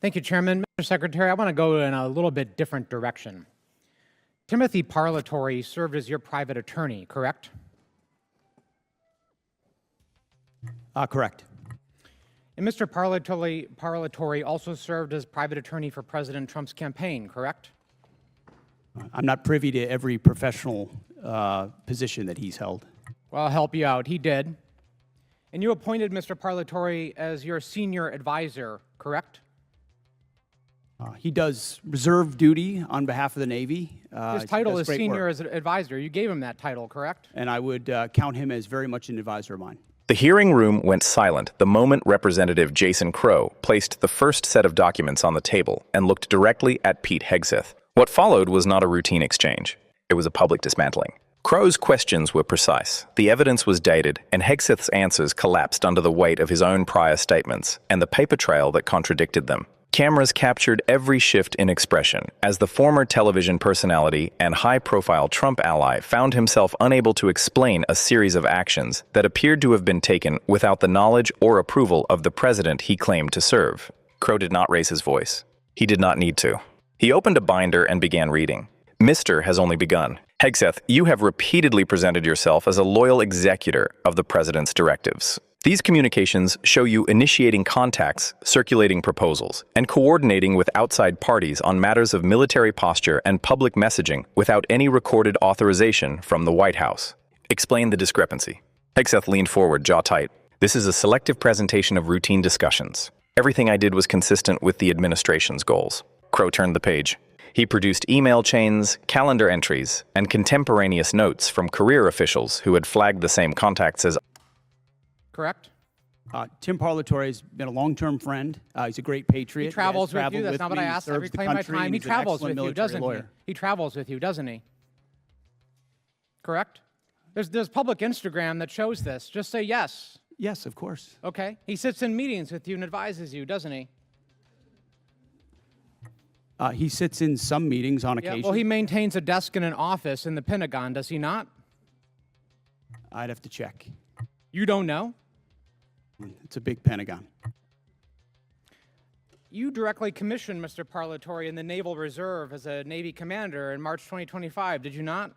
Thank you, Chairman. Mr. Secretary, I want to go in a little bit different direction. Timothy Parlatore served as your private attorney, correct? Correct. And Mr. Parlatore also served as private attorney for President Trump's campaign, correct? I'm not privy to every professional position that he's held. Well, I'll help you out. He did. And you appointed Mr. Parlatore as your senior advisor, correct? He does reserve duty on behalf of the Navy. His title is senior as an advisor. You gave him that title, correct? And I would count him as very much an advisor of mine. The hearing room went silent the moment Representative Jason Crow placed the first set of documents on the table and looked directly at Pete Hegseth. What followed was not a routine exchange. It was a public dismantling. Crow's questions were precise, the evidence was dated, and Hegseth's answers collapsed under the weight of his own prior statements and the paper trail that contradicted them. Cameras captured every shift in expression as the former television personality and high-profile Trump ally found himself unable to explain a series of actions that appeared to have been taken without the knowledge or approval of the president he claimed to serve. Crow did not raise his voice. He did not need to. He opened a binder and began reading. Mr. has only begun. Hegseth, you have repeatedly presented yourself as a loyal executor of the president's directives. These communications show you initiating contacts, circulating proposals, and coordinating with outside parties on matters of military posture and public messaging without any recorded authorization from the White House. Explain the discrepancy. Hegseth leaned forward, jaw tight. This is a selective presentation of routine discussions. Everything I did was consistent with the administration's goals. Crow turned the page. He produced email chains, calendar entries, and contemporaneous notes from career officials who had flagged the same contacts as Correct? Tim Parlatore has been a long-term friend. He's a great patriot. He travels with you. That's not what I asked. I reclaim my time. He travels with you, doesn't he? He travels with you, doesn't he? Correct? There's public Instagram that shows this. Just say yes. Yes, of course. Okay. He sits in meetings with you and advises you, doesn't he? He sits in some meetings on occasion. Well, he maintains a desk in an office in the Pentagon, does he not? I'd have to check. You don't know? It's a big Pentagon. You directly commissioned Mr. Parlatore in the Naval Reserve as a Navy commander in March 2025, did you not?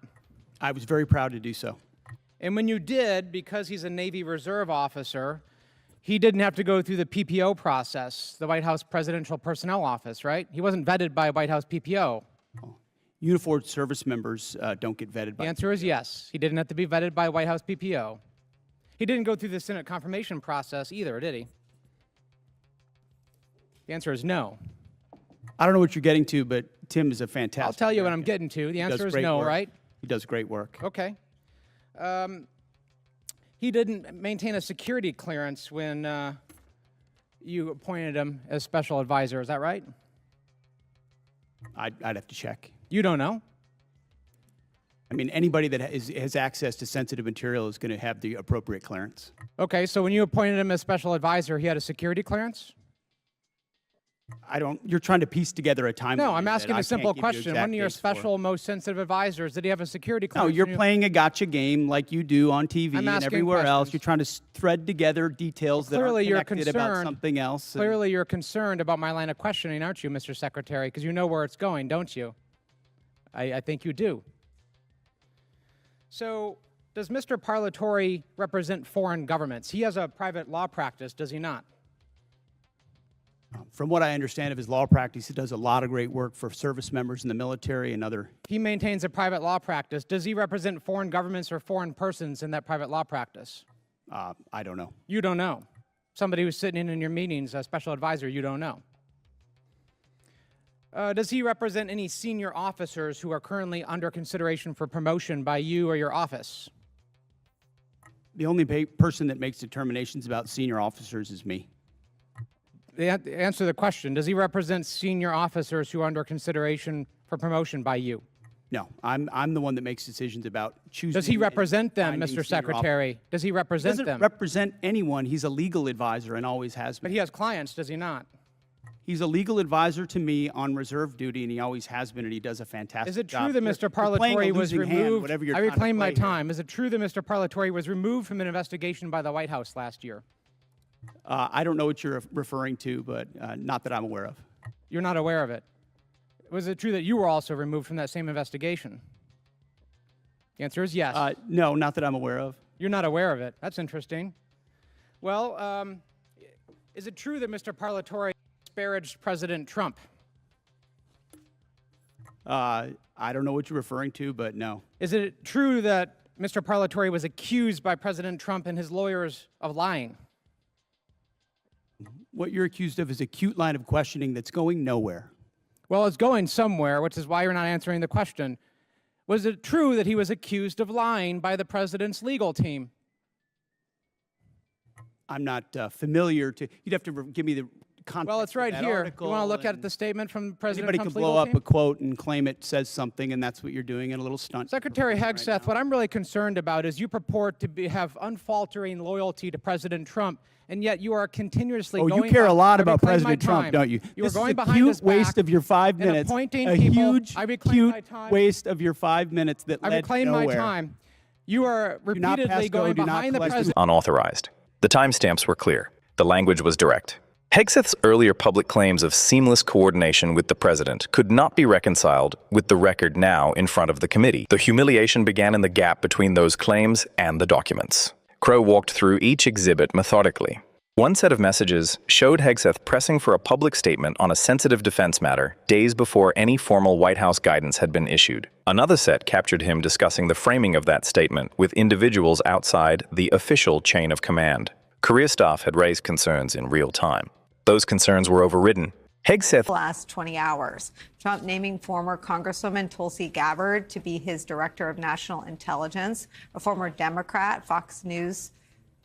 I was very proud to do so. And when you did, because he's a Navy Reserve officer, he didn't have to go through the PPO process, the White House Presidential Personnel Office, right? He wasn't vetted by White House PPO. Uniformed service members don't get vetted by The answer is yes. He didn't have to be vetted by White House PPO. He didn't go through the Senate confirmation process either, did he? The answer is no. I don't know what you're getting to, but Tim is a fantastic I'll tell you what I'm getting to. The answer is no, right? He does great work. Okay. He didn't maintain a security clearance when you appointed him as special advisor. Is that right? I'd have to check. You don't know? I mean, anybody that has access to sensitive material is going to have the appropriate clearance. Okay, so when you appointed him as special advisor, he had a security clearance? You're trying to piece together a timeline. No, I'm asking a simple question. One of your special, most sensitive advisors, did he have a security clearance? No, you're playing a gotcha game like you do on TV and everywhere else. You're trying to thread together details that are connected about something else. Clearly, you're concerned about my line of questioning, aren't you, Mr. Secretary? Because you know where it's going, don't you? I think you do. So, does Mr. Parlatore represent foreign governments? He has a private law practice, does he not? From what I understand of his law practice, he does a lot of great work for service members in the military and other. He maintains a private law practice. Does he represent foreign governments or foreign persons in that private law practice? I don't know. You don't know. Somebody who's sitting in your meetings, a special advisor, you don't know. Does he represent any senior officers who are currently under consideration for promotion by you or your office? The only person that makes determinations about senior officers is me. Answer the question. Does he represent senior officers who are under consideration for promotion by you? No, I'm the one that makes decisions about choosing. Does he represent them, Mr. Secretary? Does he represent them? He doesn't represent anyone. He's a legal advisor and always has been. But he has clients, does he not? He's a legal advisor to me on reserve duty, and he always has been, and he does a fantastic job. Is it true that Mr. Parlatore was removed? I reclaim my time. Is it true that Mr. Parlatore was removed from an investigation by the White House last year? I don't know what you're referring to, but not that I'm aware of. You're not aware of it. Was it true that you were also removed from that same investigation? The answer is yes. No, not that I'm aware of. You're not aware of it. That's interesting. Well, is it true that Mr. Parlatore disparaged President Trump? I don't know what you're referring to, but no. Is it true that Mr. Parlatore was accused by President Trump and his lawyers of lying? What you're accused of is a cute line of questioning that's going nowhere. Well, it's going somewhere, which is why you're not answering the question. Was it true that he was accused of lying by the president's legal team? I'm not familiar to. You'd have to give me the context. Well, it's right of that here. article, You want to look at the statement from President anybody Trump's could blow legal up team? a quote and claim it says something, and that's what you're doing in a little stunt. Secretary Hegseth, what I'm really concerned about is you purport to have unfaltering loyalty to President Trump, and yet you are continuously going. Oh, you care a lot about President Trump, don't you? You are This going is a behind his cute waste back of your 5 and minutes. appointing A people. huge, I reclaim cute my time. waste of your 5 minutes that I led reclaim nowhere. my time. You are not repeatedly pass go, going do not behind the collect president. Unauthorized. The timestamps were clear. The language was direct. Hegseth's earlier public claims of seamless coordination with the president could not be reconciled with the record now in front of the committee. The humiliation began in the gap between those claims and the documents. Crow walked through each exhibit methodically. One set of messages showed Hegseth pressing for a public statement on a sensitive defense matter days before any formal White House guidance had been issued. Another set captured him discussing the framing of that statement with individuals outside the official chain of command. Career staff had raised concerns in real time. Those concerns were overridden. Hegseth last 20 hours. Trump naming former Congresswoman Tulsi Gabbard to be his director of national intelligence, a former Democrat Fox News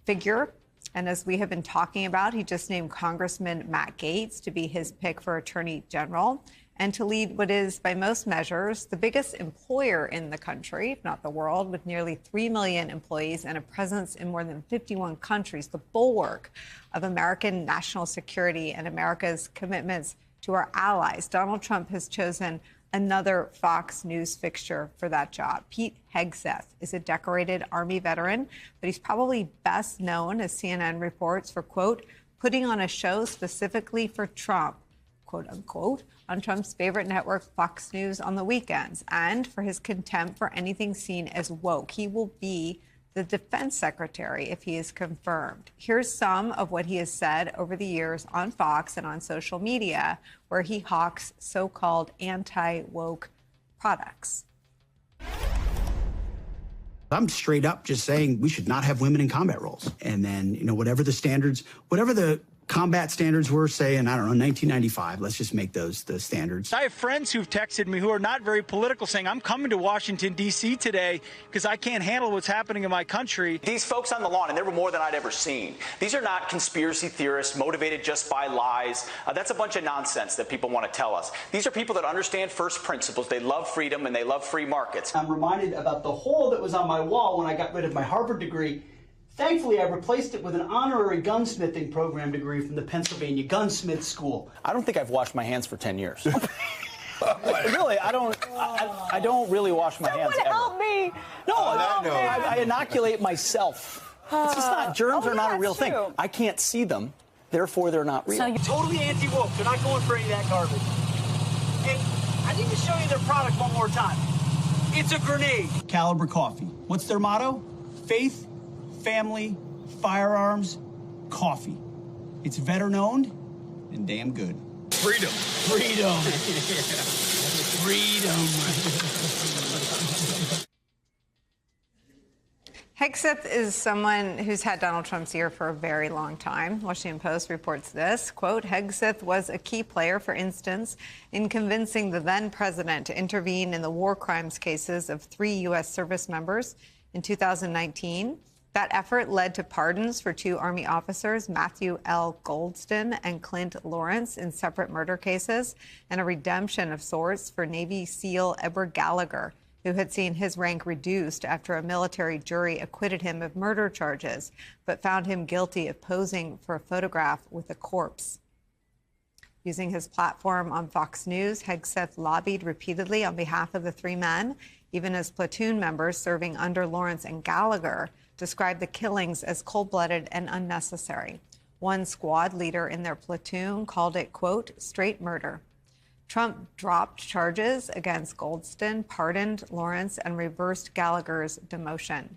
figure. And as we have been talking about, he just named Congressman Matt Gaetz to be his pick for Attorney General and to lead what is, by most measures, the biggest employer in the country, if not the world, with nearly 3 million employees and a presence in more than 51 countries, the bulwark of American national security and America's commitments to our allies. Donald Trump has chosen another Fox News fixture for that job. Pete Hegseth is a decorated Army veteran, but he's probably best known, as CNN reports, for, quote, putting on a show specifically for Trump, quote unquote, on Trump's favorite network, Fox News, on the weekends, and for his contempt for anything seen as woke. He will be the defense secretary if he is confirmed. Here's some of what he has said over the years on Fox and on social media, where he hawks so-called anti-woke products. I'm straight up just saying we should not have women in combat roles. And then, whatever the standards, whatever the combat standards were, say, in, 1995, let's just make those the standards. I have friends who've texted me who are not very political saying, I'm coming to Washington, D.C. today because I can't handle what's happening in my country. These folks on the lawn, and there were more than I'd ever seen, these are not conspiracy theorists motivated just by lies. That's a bunch of nonsense that people want to tell us. These are people that understand first principles. They love freedom and they love free markets. I'm reminded about the hole that was on my wall when I got rid of my Harvard degree. Thankfully, I replaced it with an honorary gunsmithing program degree from the Pennsylvania Gunsmith School. I don't think I've washed my hands for 10 years. Really, I don't really wash my hands ever. Help me! No, I inoculate myself. It's just not, germs are not a real thing. I can't see them, therefore they're not real. So totally anti-woke. They're not going for any of that garbage. And I need to show you their product one more time. It's a grenade. Caliber Coffee. What's their motto? Faith, family, firearms, coffee. It's veteran-owned and damn good. Freedom. Freedom. Freedom. Hegseth is someone who's had Donald Trump's ear for a very long time. Washington Post reports this, quote, Hegseth was a key player, for instance, in convincing the then president to intervene in the war crimes cases of 3 U.S. service members in 2019. That effort led to pardons for 2 Army officers, Matthew L. Goldston and Clint Lawrence, in separate murder cases, and a redemption of sorts for Navy SEAL Edward Gallagher, who had seen his rank reduced after a military jury acquitted him of murder charges, but found him guilty of posing for a photograph with a corpse. Using his platform on Fox News, Hegseth lobbied repeatedly on behalf of the 3 men, even as platoon members serving under Lawrence and Gallagher described the killings as cold-blooded and unnecessary. One squad leader in their platoon called it, quote, straight murder. Trump dropped charges against Goldston, pardoned Lawrence, and reversed Gallagher's demotion.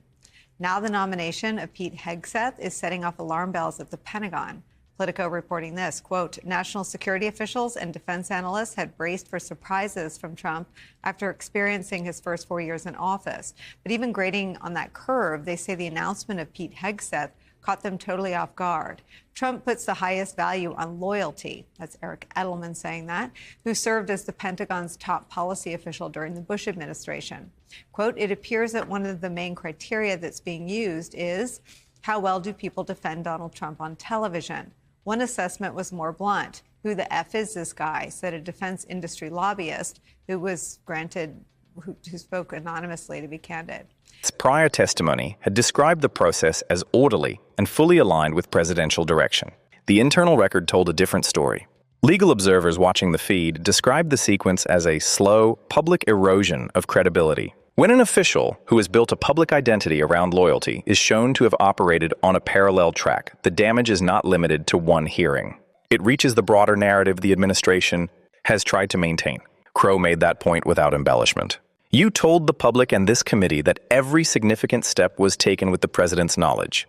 Now the nomination of Pete Hegseth is setting off alarm bells at the Pentagon. Politico reporting this, quote, national security officials and defense analysts had braced for surprises from Trump after experiencing his first 4 years in office. But even grading on that curve, they say the announcement of Pete Hegseth caught them totally off guard. Trump puts the highest value on loyalty. That's Eric Edelman saying that, who served as the Pentagon's top policy official during the Bush administration. Quote, it appears that one of the main criteria that's being used is how well do people defend Donald Trump on television? One assessment was more blunt. Who the F is this guy, said a defense industry lobbyist who spoke anonymously, to be candid. Its prior testimony had described the process as orderly and fully aligned with presidential direction. The internal record told a different story. Legal observers watching the feed described the sequence as a slow, public erosion of credibility. When an official who has built a public identity around loyalty is shown to have operated on a parallel track, the damage is not limited to one hearing. It reaches the broader narrative the administration has tried to maintain. Crow made that point without embellishment. You told the public and this committee that every significant step was taken with the president's knowledge.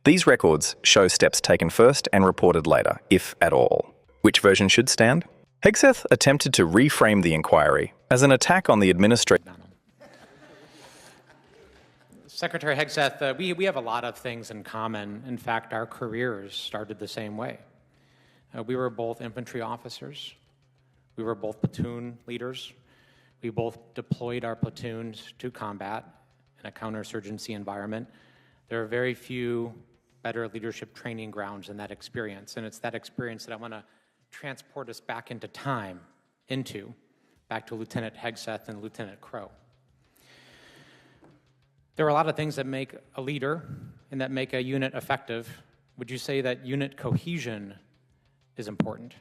These records show steps taken first and reported later, if at all. Which version should stand? Hegseth attempted to reframe the inquiry as an attack on the administration. Secretary Hegseth, we have a lot of things in common. In fact, our careers started the same way. We were both infantry officers. We were both platoon leaders. We both deployed our platoons to combat in a counterinsurgency environment. There are very few better leadership training grounds than that experience, and it's that experience that I want to transport us back into time, back to Lieutenant Hegseth and Lieutenant Crow. There are a lot of things that make a leader and that make a unit effective. Would you say that unit cohesion is important?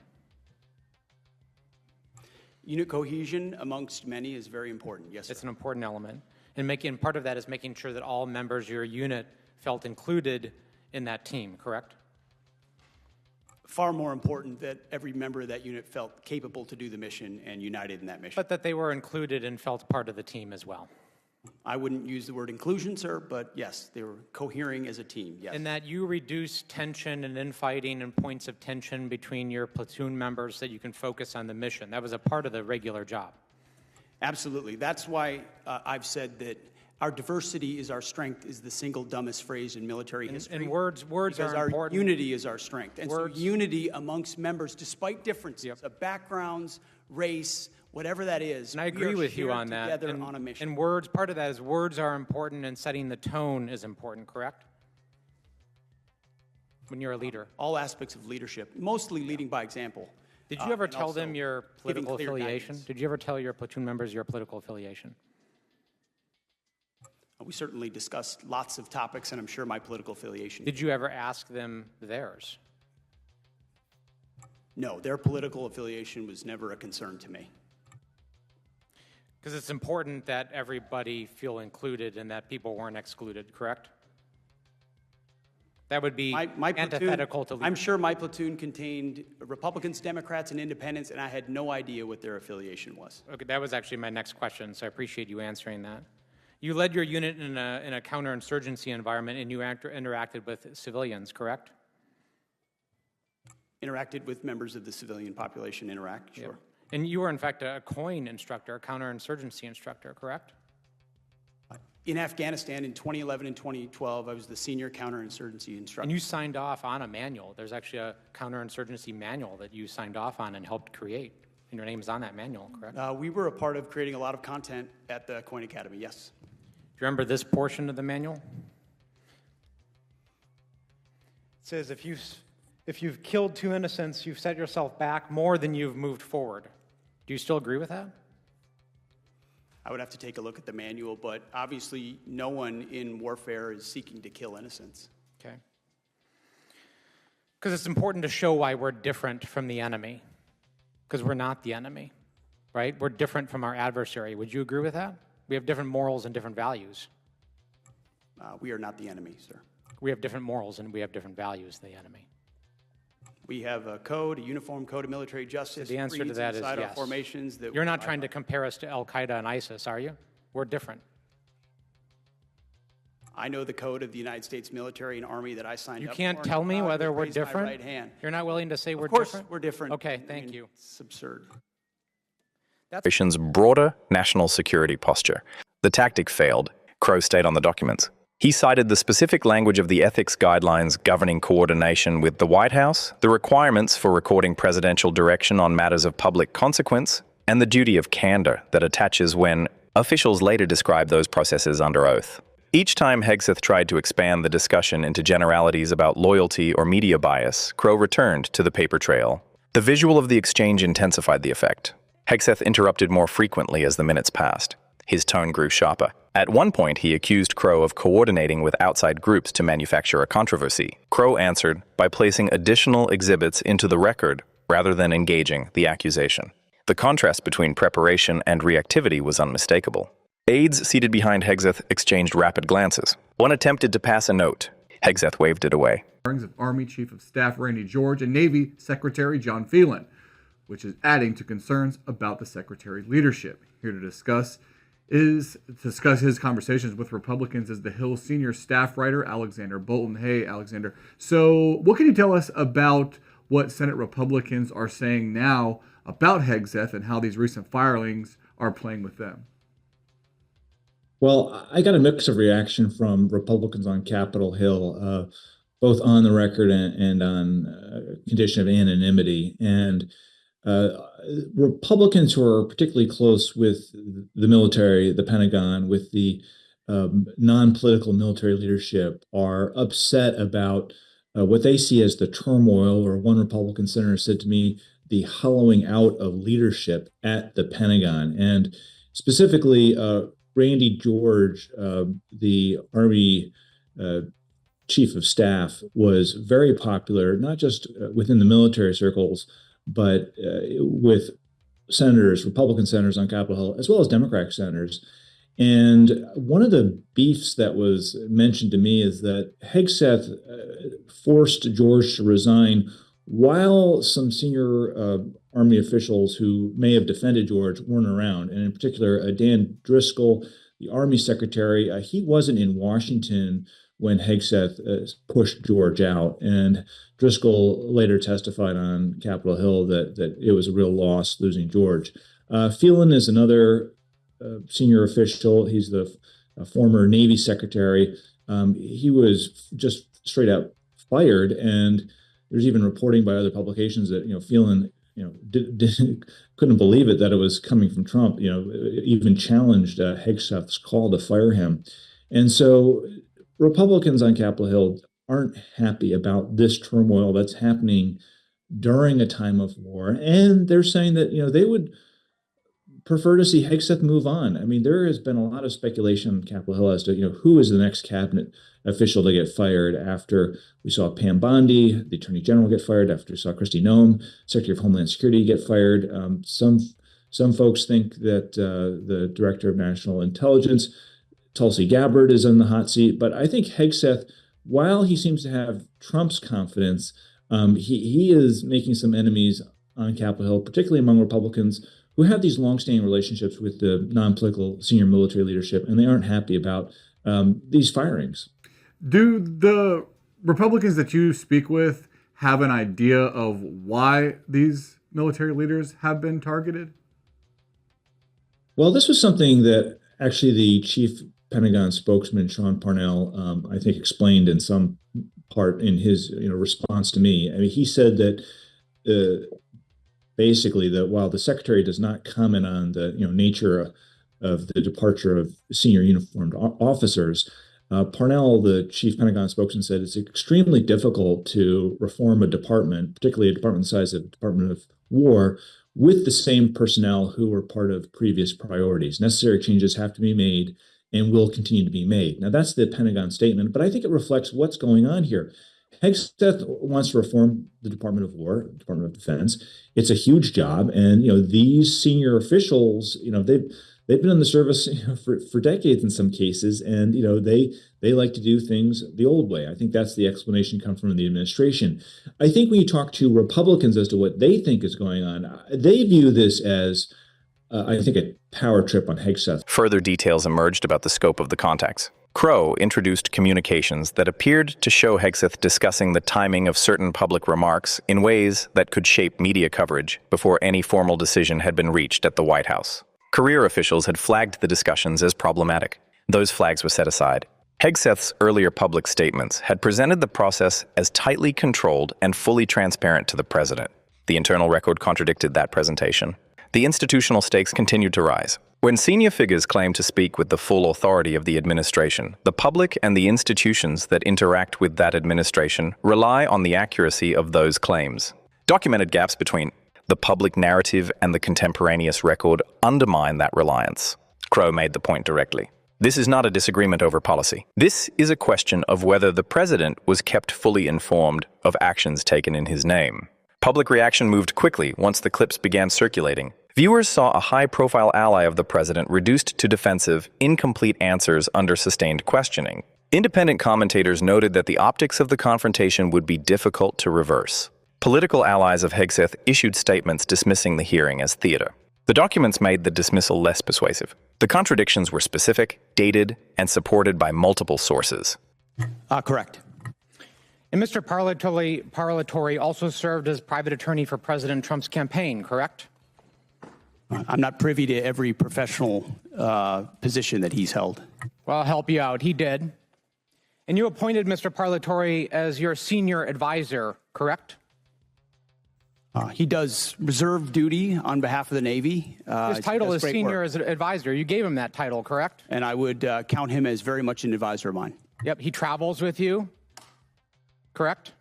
Unit cohesion amongst many is very important, yes, sir. It's an important element. And part of that is making sure that all members of your unit felt included in that team, correct? Far more important that every member of that unit felt capable to do the mission and united in that mission. But that they were included and felt part of the team as well. I wouldn't use the word inclusion, sir, but yes, they were cohering as a team, yes. And that you reduce tension and infighting and points of tension between your platoon members so that you can focus on the mission. That was a part of the regular job. Absolutely. That's why I've said that our diversity is our strength is the single dumbest phrase in military history. And words are our important. Unity is our strength. And so unity amongst members, despite differences of backgrounds, race, whatever that is. And I agree with you on that. Together on a mission. And words, part of that is words are important and setting the tone is important, correct? When you're a leader. All aspects of leadership, mostly leading by example. Did you ever tell them your political affiliation? Did you ever tell your platoon members your political affiliation? We certainly discussed lots of topics, and I'm sure my political affiliation. Did you ever ask them theirs? No, their political affiliation was never a concern to me. Because it's important that everybody feel included and that people weren't excluded, correct? That would be antithetical to leadership. I'm sure my platoon contained Republicans, Democrats, and Independents, and I had no idea what their affiliation was. Okay, that was actually my next question, so I appreciate you answering that. You led your unit in a counterinsurgency environment, and you interacted with civilians, correct? Interacted with members of the civilian population in Iraq, sure. Yep. And you were, in fact, a COIN instructor, a counterinsurgency instructor, correct? In Afghanistan in 2011 and 2012, I was the senior counterinsurgency instructor. And you signed off on a manual. There's actually a counterinsurgency manual that you signed off on and helped create. And your name is on that manual, correct? We were a part of creating a lot of content at the COIN Academy, yes. Do you remember this portion of the manual? It says, if you've killed two innocents, you've set yourself back more than you've moved forward. Do you still agree with that? I would have to take a look at the manual, but obviously no one in warfare is seeking to kill innocents. Okay. Because it's important to show why we're different from the enemy. Because we're not the enemy, right? We're different from our adversary. Would you agree with that? We have different morals and different values. We are not the enemy, sir. We have different morals and we have different values than the enemy. We have a code, a uniform code of military justice. So the answer to that is yes. Formations that You're not trying to compare us to Al-Qaeda and ISIS, are you? We're different. I know the code of the United States military and army that I signed up for. You can't tell me whether we're different? Right hand. You're not willing to say we're different? different? Of course we're different. Okay, thank you. It's absurd. Operation's broader national security posture. The tactic failed, Crow stayed on the documents. He cited the specific language of the ethics guidelines governing coordination with the White House, the requirements for recording presidential direction on matters of public consequence, and the duty of candor that attaches when officials later describe those processes under oath. Each time Hegseth tried to expand the discussion into generalities about loyalty or media bias, Crow returned to the paper trail. The visual of the exchange intensified the effect. Hegseth interrupted more frequently as the minutes passed. His tone grew sharper. At one point, he accused Crow of coordinating with outside groups to manufacture a controversy. Crow answered by placing additional exhibits into the record rather than engaging the accusation. The contrast between preparation and reactivity was unmistakable. Aides seated behind Hegseth exchanged rapid glances. One attempted to pass a note. Hegseth waved it away. Of Army Chief of Staff Randy George and Navy Secretary John Phelan, which is adding to concerns about the Secretary's leadership. Here to discuss his conversations with Republicans is the Hill senior staff writer, Alexander Bolton. Hey, Alexander. So what can you tell us about what Senate Republicans are saying now about Hegseth and how these recent firings are playing with them? Well, I got a mix of reaction from Republicans on Capitol Hill, both on the record and on condition of anonymity. And Republicans who are particularly close with the military, the Pentagon, with the non-political military leadership are upset about what they see as the turmoil, or one Republican senator said to me, the hollowing out of leadership at the Pentagon. And specifically, Randy George, the Army Chief of Staff, was very popular, not just within the military circles, but with senators, Republican senators on Capitol Hill, as well as Democratic senators. And one of the beefs that was mentioned to me is that Hegseth forced George to resign while some senior Army officials who may have defended George weren't around. And in particular, Dan Driscoll, the Army Secretary, he wasn't in Washington when Hegseth pushed George out. And Driscoll later testified on Capitol Hill that it was a real loss losing George. Phelan is another senior official. He's the former Navy Secretary. He was just straight out fired. And there's even reporting by other publications that, Phelan, couldn't believe it that it was coming from Trump, even challenged Hegseth's call to fire him. And so Republicans on Capitol Hill aren't happy about this turmoil that's happening during a time of war. And they're saying that, they would prefer to see Hegseth move on. I mean, there has been a lot of speculation on Capitol Hill as to, who is the next cabinet official to get fired after we saw Pam Bondi, the Attorney General, get fired, after we saw Kristi Noem, Secretary of Homeland Security, get fired. Some folks think that the Director of National Intelligence, Tulsi Gabbard, is in the hot seat. But I think Hegseth, while he seems to have Trump's confidence, he is making some enemies on Capitol Hill, particularly among Republicans who have these longstanding relationships with the non-political senior military leadership, and they aren't happy about these firings. Do the Republicans that you speak with have an idea of why these military leaders have been targeted? Well, this was something that actually the chief Pentagon spokesman, Sean Parnell, I think explained in some part in his response to me. I mean, he said that basically that while the secretary does not comment on the nature of the departure of senior uniformed officers, Parnell, the chief Pentagon spokesman, said it's extremely difficult to reform a department, particularly a department the size of the Department of War, with the same personnel who were part of previous priorities. Necessary changes have to be made and will continue to be made. Now, that's the Pentagon statement, but I think it reflects what's going on here. Hegseth wants to reform the Department of War, Department of Defense. It's a huge job, and these senior officials, they've they've been in the service for decades in some cases, and they like to do things the old way. I think that's the explanation come from the administration. I think when you talk to Republicans as to what they think is going on, they view this as, I think, a power trip on Hegseth. Further details emerged about the scope of the contacts. Crow introduced communications that appeared to show Hegseth discussing the timing of certain public remarks in ways that could shape media coverage before any formal decision had been reached at the White House. Career officials had flagged the discussions as problematic. Those flags were set aside. Hegseth's earlier public statements had presented the process as tightly controlled and fully transparent to the president. The internal record contradicted that presentation. The institutional stakes continued to rise. When senior figures claim to speak with the full authority of the administration, the public and the institutions that interact with that administration rely on the accuracy of those claims. Documented gaps between the public narrative and the contemporaneous record undermine that reliance. Crow made the point directly. This is not a disagreement over policy. This is a question of whether the president was kept fully informed of actions taken in his name. Public reaction moved quickly once the clips began circulating. Viewers saw a high-profile ally of the president reduced to defensive, incomplete answers under sustained questioning. Independent commentators noted that the optics of the confrontation would be difficult to reverse. Political allies of Hegseth issued statements dismissing the hearing as theater. The documents made the dismissal less persuasive. The contradictions were specific, dated, and supported by multiple sources. Correct. And Mr. Parlatore also served as private attorney for President Trump's campaign, correct? I'm not privy to every professional position that he's held. Well, I'll help you out. He did. And you appointed Mr. Parlatore as your senior advisor, correct? He does reserve duty on behalf of the Navy. His title is senior as an advisor. You gave him that title, correct? And I would count him as very much an advisor of mine. Yep. He travels with you, correct?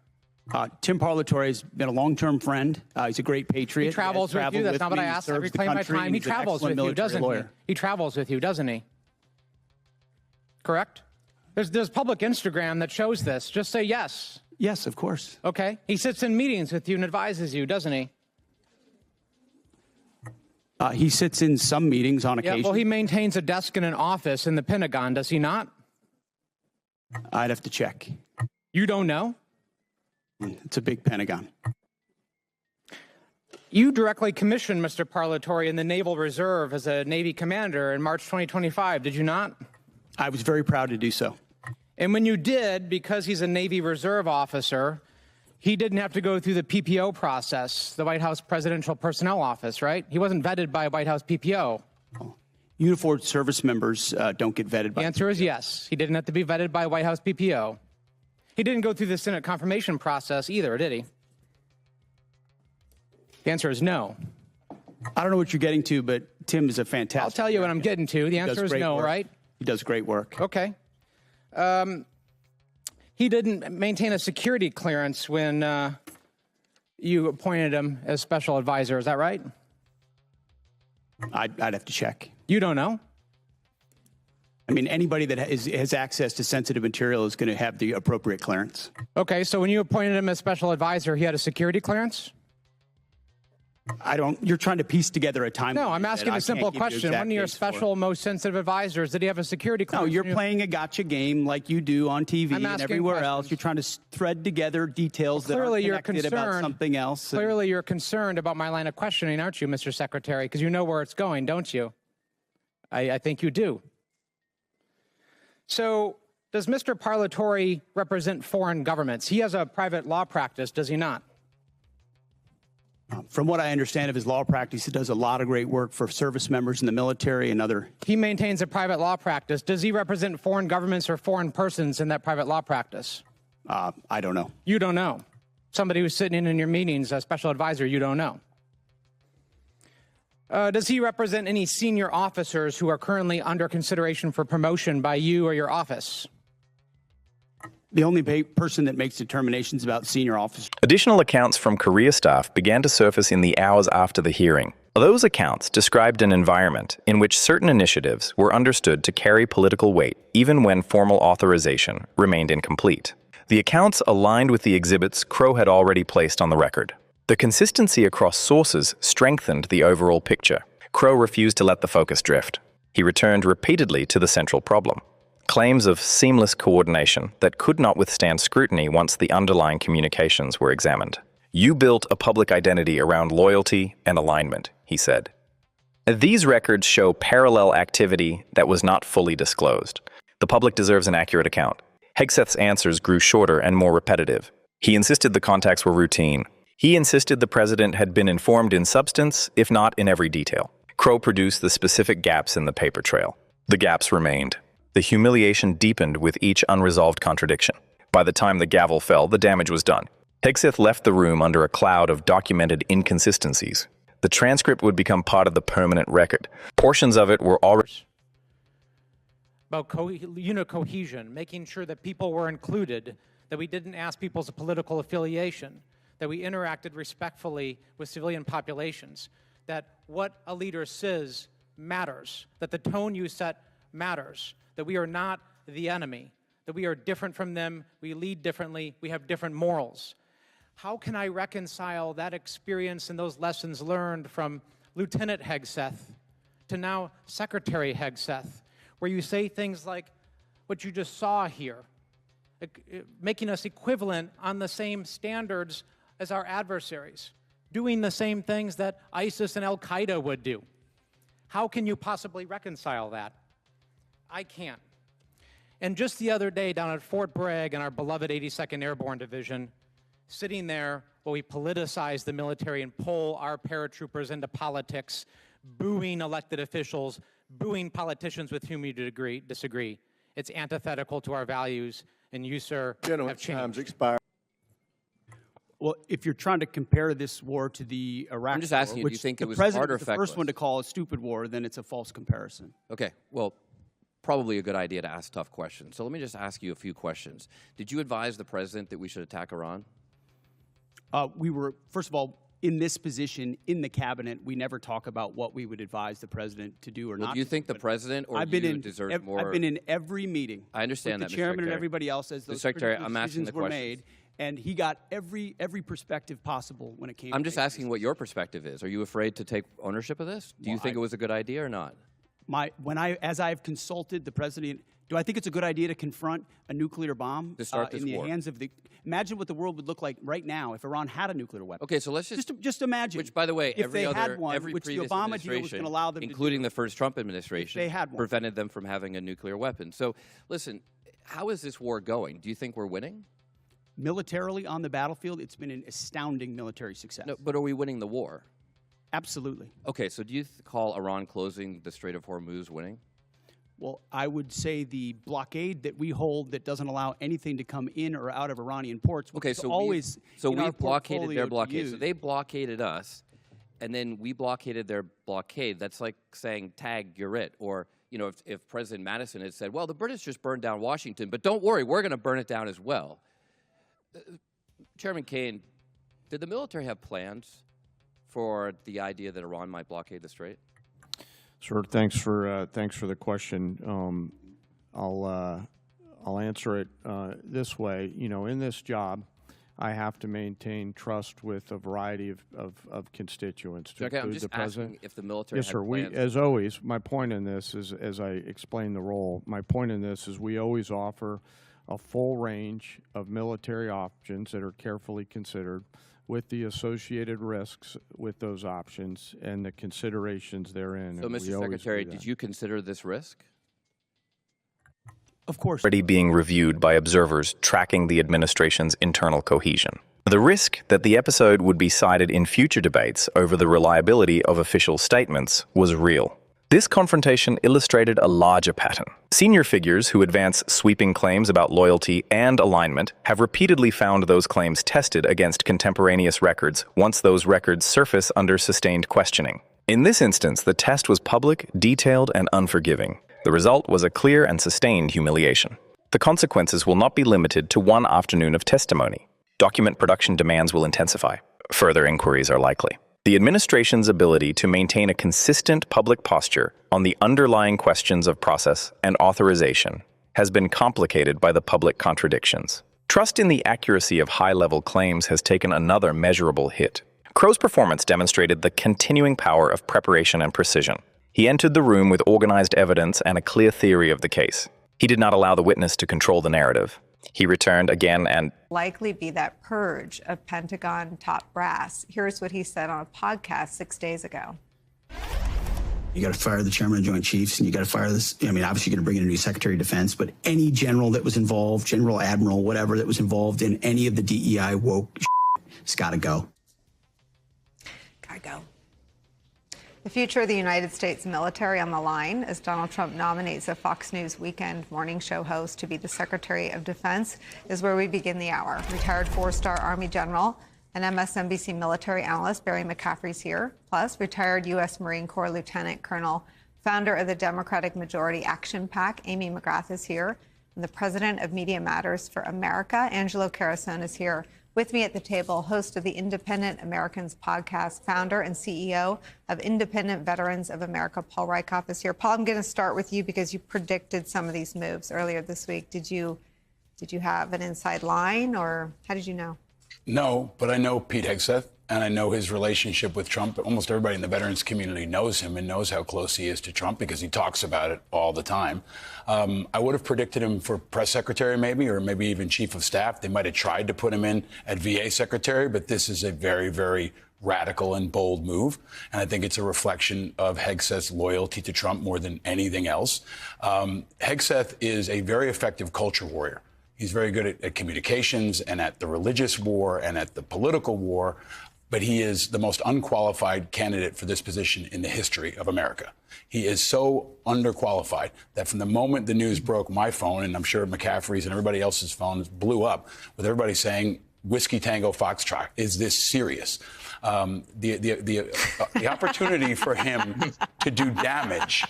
Tim Parlatore has been a long-term friend. He's a great patriot. He travels with you. That's not what I asked. I reclaim my time. He travels with you, doesn't he? He travels with you, doesn't he? Correct? There's public Instagram that shows this. Just say yes. Yes, of course. Okay. He sits in meetings with you and advises you, doesn't he? He sits in some meetings on occasion. Yeah, well, he maintains a desk in an office in the Pentagon, does he not? I'd have to check. You don't know? It's a big Pentagon. You directly commissioned Mr. Parlatore in the Naval Reserve as a Navy commander in March 2025, did you not? I was very proud to do so. And when you did, because he's a Navy Reserve officer, he didn't have to go through the PPO process, the White House Presidential Personnel Office, right? He wasn't vetted by a White House PPO. Uniformed service members don't get vetted by the answer is yes. He didn't have to be vetted by a White House PPO. He didn't go through the Senate confirmation process either, did he? The answer is no. I don't know what you're getting to, but Tim is a fantastic. I'll tell you what I'm getting to. The answer is no, right? He does great work. Okay. He didn't maintain a security clearance when you appointed him as special advisor. Is that right? I'd have to check. You don't know? I mean, anybody that has access to sensitive material is going to have the appropriate clearance. Okay, so when you appointed him as special advisor, he had a security clearance? You're trying to piece together a timeline. No, I'm asking a simple question. One of your special, most sensitive advisors, did he have a security clearance? No, you're playing a gotcha game like you do on TV and everywhere else. You're trying to thread together details that are connected about something else. Clearly, you're concerned about my line of questioning, aren't you, Mr. Secretary? Because you know where it's going, don't you? I think you do. So, does Mr. Parlatore represent foreign governments? He has a private law practice, does he not? From what I understand of his law practice, he does a lot of great work for service members in the military and other. He maintains a private law practice. Does he represent foreign governments or foreign persons in that private law practice? I don't know. You don't know. Somebody who's sitting in your meetings, a special advisor, you don't know. Does he represent any senior officers who are currently under consideration for promotion by you or your office? The only person that makes determinations about senior officers. Additional accounts from career staff began to surface in the hours after the hearing. Those accounts described an environment in which certain initiatives were understood to carry political weight, even when formal authorization remained incomplete. The accounts aligned with the exhibits Crow had already placed on the record. The consistency across sources strengthened the overall picture. Crow refused to let the focus drift. He returned repeatedly to the central problem: claims of seamless coordination that could not withstand scrutiny once the underlying communications were examined. "You built a public identity around loyalty and alignment," he said. These records show parallel activity that was not fully disclosed. The public deserves an accurate account. Hegseth's answers grew shorter and more repetitive. He insisted the contacts were routine. He insisted the president had been informed in substance, if not in every detail. Crow produced the specific gaps in the paper trail. The gaps remained. The humiliation deepened with each unresolved contradiction. By the time the gavel fell, the damage was done. Hegseth left the room under a cloud of documented inconsistencies. The transcript would become part of the permanent record. Portions of it were already about cohesion, making sure that people were included, that we didn't ask people's political affiliation, that we interacted respectfully with civilian populations, that what a leader says matters, that the tone you set matters, that we are not the enemy, that we are different from them, we lead differently, we have different morals. How can I reconcile that experience and those lessons learned from Lieutenant Hegseth to now Secretary Hegseth, where you say things like what you just saw here, making us equivalent on the same standards as our adversaries, doing the same things that ISIS and Al-Qaeda would do? How can you possibly reconcile that? I can't. And just the other day down at Fort Bragg in our beloved 82nd Airborne Division, sitting there while we politicize the military and pull our paratroopers into politics, booing elected officials, booing politicians with whom you disagree. It's antithetical to our values, and you, sir, have changed. Time's expired. Well, if you're trying to compare this war to the Iraq I'm just asking war, you, which do you think the it was president hard or was the first feckless? one to call a stupid war, then it's a false comparison. Okay, well, probably a good idea to ask tough questions. So let me just ask you a few questions. Did you advise the president that we should attack Iran? We were, first of all, in this position in the cabinet, we never talk about what we would advise the president to do or not. Do you think the president or you deserve more? I've been in every meeting. I understand with that, the chairman Mr. and everybody else as those Secretary, I'm asking decisions the were questions. made, and he got every perspective possible when it came. I'm just asking what your perspective is. Are you afraid to take ownership of this? Do you think it was a good idea or not? As I've consulted the president, do I think it's a good idea to confront a nuclear bomb To start this in the war. hands of the? Imagine what the world would look like right now if Iran had a nuclear weapon. Okay, so let's just imagine. Which, by the way, if every they other had one, every which the previous Obama deal was administration, going to allow them, including to do, the first Trump administration, they had one. prevented them from having a nuclear weapon. So, listen, how is this war going? Do you think we're winning? Militarily on the battlefield, it's been an astounding military success. No, but are we winning the war? Absolutely. Okay, so do you call Iran closing the Strait of Hormuz winning? Well, I would say the blockade that we hold that doesn't allow anything to come in or out of Iranian ports. Okay, so always we blockaded their blockade. Use. So they blockaded us, and then we blockaded their blockade. That's like saying, "Tag, you're it." Or if President Madison had said, "Well, the British just burned down Washington, but don't worry, we're going to burn it down as well." Chairman Kaine, did the military have plans for the idea that Iran might blockade the strait? Sure. Thanks for the question. I'll answer it this way. In this job, I have to maintain trust with a variety of constituents. To Okay, I'm include just the president. asking if the military Yes, had sir. plans. As always, my point in this is, as I explain the role, my point in this is we always offer a full range of military options that are carefully considered, with the associated risks with those options and the considerations therein. So, Mr. Secretary, did you consider this risk? Of course. Already being reviewed by observers tracking the administration's internal cohesion. The risk that the episode would be cited in future debates over the reliability of official statements was real. This confrontation illustrated a larger pattern. Senior figures who advance sweeping claims about loyalty and alignment have repeatedly found those claims tested against contemporaneous records once those records surface under sustained questioning. In this instance, the test was public, detailed, and unforgiving. The result was a clear and sustained humiliation. The consequences will not be limited to one afternoon of testimony. Document production demands will intensify. Further inquiries are likely. The administration's ability to maintain a consistent public posture on the underlying questions of process and authorization has been complicated by the public contradictions. Trust in the accuracy of high-level claims has taken another measurable hit. Crow's performance demonstrated the continuing power of preparation and precision. He entered the room with organized evidence and a clear theory of the case. He did not allow the witness to control the narrative. He returned again and likely be that purge of Pentagon top brass. Here's what he said on a podcast 6 days ago. You got to fire the chairman of the Joint Chiefs, and you got to fire this. I mean, obviously, you're going to bring in a new Secretary of Defense, but any general that was involved, general, admiral, whatever that was involved in any of the DEI woke it's got to go. Gotta go. The future of the United States military on the line as Donald Trump nominates a Fox News weekend morning show host to be the Secretary of Defense is where we begin the hour. Retired four-star Army General and MSNBC military analyst Barry McCaffrey's here, plus retired U.S. Marine Corps Lieutenant Colonel, founder of the Democratic Majority Action PAC, Amy McGrath is here, and the president of Media Matters for America, Angelo Carasone, is here. With me at the table, host of the Independent Americans podcast, founder and CEO of Independent Veterans of America, Paul Rieckhoff is here. Paul, I'm going to start with you because you predicted some of these moves earlier this week. Did you have an inside line, or how did you know? No, but I know Pete Hegseth, and I know his relationship with Trump. Almost everybody in the veterans community knows him and knows how close he is to Trump because he talks about it all the time. I would have predicted him for press secretary maybe, or maybe even chief of staff. They might have tried to put him in at VA secretary, but this is a very, very radical and bold move. And I think it's a reflection of Hegseth's loyalty to Trump more than anything else. Hegseth is a very effective culture warrior. He's very good at communications and at the religious war and at the political war, but he is the most unqualified candidate for this position in the history of America. He is so underqualified that from the moment the news broke, my phone, and I'm sure McCaffrey's and everybody else's phones blew up with everybody saying, Whiskey Tango Foxtrot, is this serious? The opportunity for him to do damage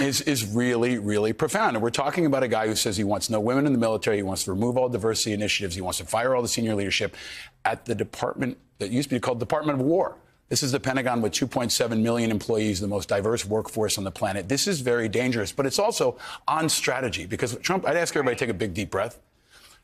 is really, really profound. And we're talking about a guy who says he wants no women in the military, he wants to remove all diversity initiatives, he wants to fire all the senior leadership at the department that used to be called Department of War. This is the Pentagon with 2.7 million employees, the most diverse workforce on the planet. This is very dangerous, but it's also on strategy because Trump, I'd ask everybody to take a big, deep breath.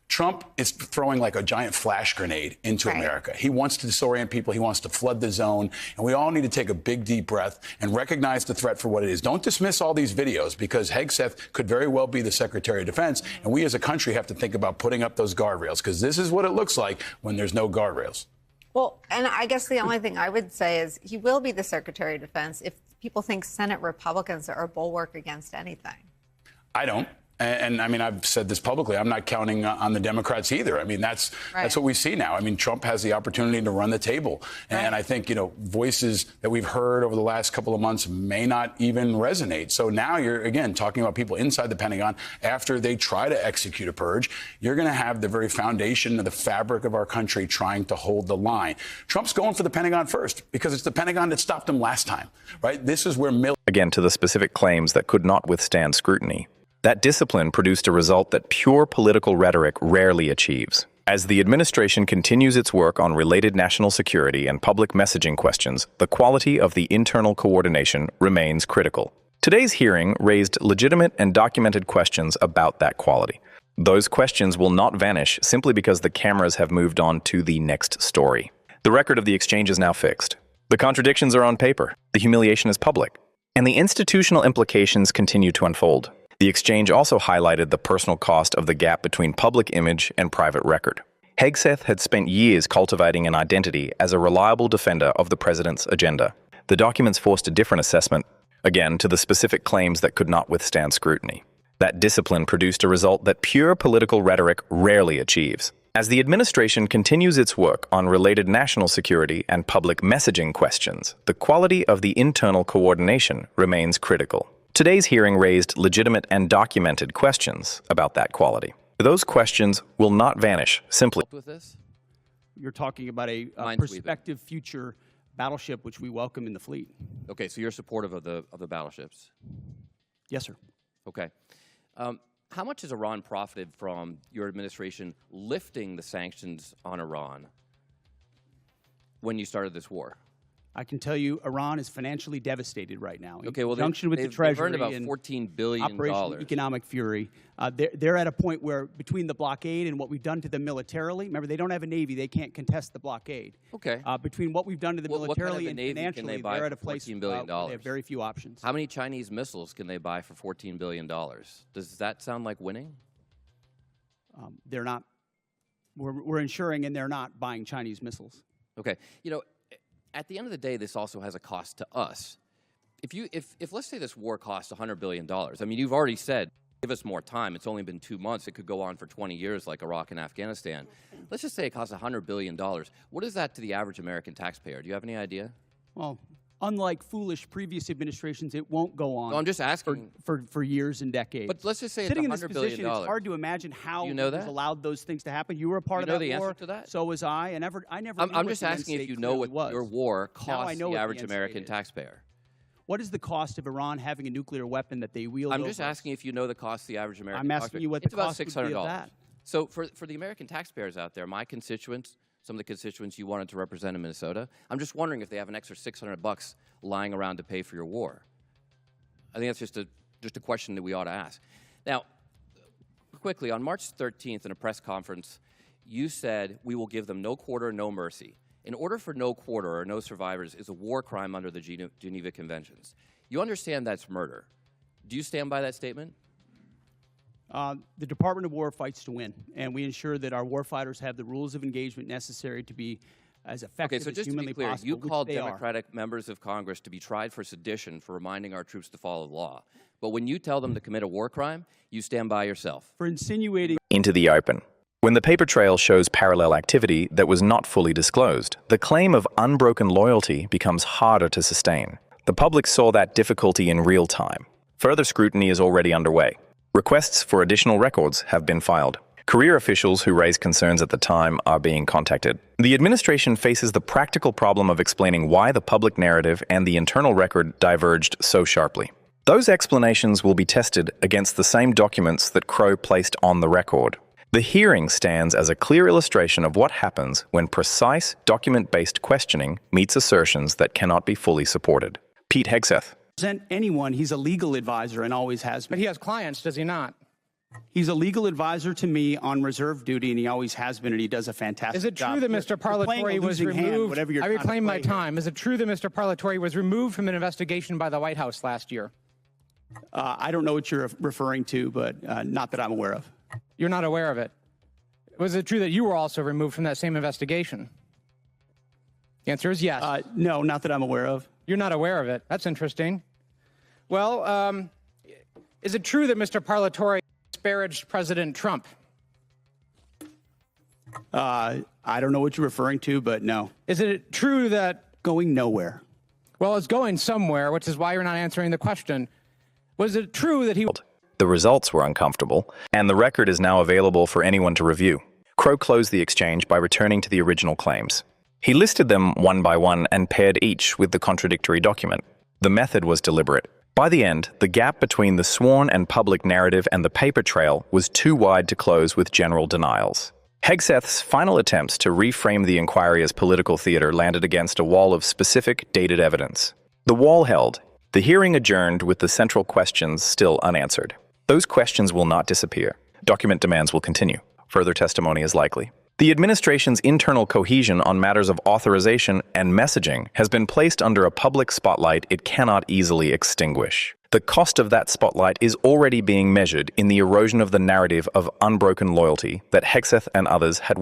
Trump is throwing like a giant flash grenade into America. He wants to disorient people. He wants to flood the zone. And we all need to take a big, deep breath and recognize the threat for what it is. Don't dismiss all these videos because Hegseth could very well be the Secretary of Defense. And we as a country have to think about putting up those guardrails because this is what it looks like when there's no guardrails. Well, and I guess the only thing I would say is he will be the Secretary of Defense if people think Senate Republicans are a bulwark against anything. I don't. And I mean, I've said this publicly. I'm not counting on the Democrats either. I mean, that's what we see now. I mean, Trump has the opportunity to run the table. And I think, voices that we've heard over the last couple of months may not even resonate. So now you're, again, talking about people inside the Pentagon. After they try to execute a purge, you're going to have the very foundation of the fabric of our country trying to hold the line. Trump's going for the Pentagon first because it's the Pentagon that stopped him last time, right? This is where again, to the specific claims that could not withstand scrutiny. That discipline produced a result that pure political rhetoric rarely achieves. As the administration continues its work on related national security and public messaging questions, the quality of the internal coordination remains critical. Today's hearing raised legitimate and documented questions about that quality. Those questions will not vanish simply because the cameras have moved on to the next story. The record of the exchange is now fixed. The contradictions are on paper. The humiliation is public. And the institutional implications continue to unfold. The exchange also highlighted the personal cost of the gap between public image and private record. Hegseth had spent years cultivating an identity as a reliable defender of the president's agenda. The documents forced a different assessment, again, to the specific claims that could not withstand scrutiny. That discipline produced a result that pure political rhetoric rarely achieves. As the administration continues its work on related national security and public messaging questions, the quality of the internal coordination remains critical. Today's hearing raised legitimate and documented questions about that quality. Those questions will not vanish simply. With this? You're talking about a prospective future battleship, which we welcome in the fleet. Okay, so you're supportive of the battleships? Yes, sir. Okay. How much has Iran profited from your administration lifting the sanctions on Iran when you started this war? I can tell you Iran is financially devastated right now. Okay, well, in conjunction with the they've Treasury earned about and $14 billion. Operation Economic Fury. They're at a point where between the blockade and what we've done to them militarily, remember, they don't have a Navy. They can't contest the blockade. Okay. Between what we've done to them militarily and financially, they're at a place $14 billion? They have very few options. How many Chinese missiles can they buy for $14 billion? Does that sound like winning? They're not. We're ensuring, and they're not buying Chinese missiles. Okay. You know, at the end of the day, this also has a cost to us. If let's say this war costs $100 billion, I mean, you've already said, give us more time. It's only been 2 months. It could go on for 20 years like Iraq and Afghanistan. Let's just say it costs $100 billion. What is that to the average American taxpayer? Do you have any idea? Well, unlike foolish previous administrations, it won't go on. No, I'm just asking for years and decades. But let's just say sitting it's $100 in this billion. position, it's hard to imagine how you know we've allowed those things to happen. You were a part you of know that the war. Answer to that? So was I. I'm just asking if you know what your war costs the average American taxpayer. What is the cost of Iran having a nuclear weapon that they wield? I'm just asking if you know the cost of the average American taxpayer. I'm taxpayer. asking you what the cost would be of that. So for the American taxpayers out there, my constituents, some of the constituents you wanted to represent in Minnesota, I'm just wondering if they have an extra $600 lying around to pay for your war. I think that's just a question that we ought to ask. Now, quickly, on March 13th in a press conference, you said we will give them no quarter, no mercy. In order for no quarter or no survivors is a war crime under the Geneva Conventions. You understand that's murder. Do you stand by that statement? The Department of War fights to win, and we ensure that our warfighters have the rules of engagement necessary to be as effective as humanly possible. Okay, so just to be clear, you called Democratic members of Congress to be tried for sedition for reminding our troops to follow the law. But when you tell them to commit a war crime, you stand by yourself. For insinuating into the open. When the paper trail shows parallel activity that was not fully disclosed, the claim of unbroken loyalty becomes harder to sustain. The public saw that difficulty in real time. Further scrutiny is already underway. Requests for additional records have been filed. Career officials who raised concerns at the time are being contacted. The administration faces the practical problem of explaining why the public narrative and the internal record diverged so sharply. Those explanations will be tested against the same documents that Crow placed on the record. The hearing stands as a clear illustration of what happens when precise, document-based questioning meets assertions that cannot be fully supported. Pete Hegseth. Anyone, he's a legal advisor and always has been. But he has clients, does he not? He's a legal advisor to me on reserve duty, and he always has been, and he does a fantastic job. Is it true that Mr. Parlatore was removed? I reclaim my time. Is it true that Mr. Parlatore was removed from an investigation by the White House last year? I don't know what you're referring to, but not that I'm aware of. You're not aware of it. Was it true that you were also removed from that same investigation? The answer is yes. No, not that I'm aware of. You're not aware of it. That's interesting. Well, is it true that Mr. Parlatore disparaged President Trump? I don't know what you're referring to, but no. Is it true that... Going nowhere. Well, it's going somewhere, which is why you're not answering the question. Was it true that he... The results were uncomfortable, and the record is now available for anyone to review. Crow closed the exchange by returning to the original claims. He listed them one by one and paired each with the contradictory document. The method was deliberate. By the end, the gap between the sworn and public narrative and the paper trail was too wide to close with general denials. Hegseth's final attempts to reframe the inquiry as political theater landed against a wall of specific, dated evidence. The wall held. The hearing adjourned with the central questions still unanswered. Those questions will not disappear. Document demands will continue. Further testimony is likely. The administration's internal cohesion on matters of authorization and messaging has been placed under a public spotlight it cannot easily extinguish. The cost of that spotlight is already being measured in the erosion of the narrative of unbroken loyalty that Hegseth and others had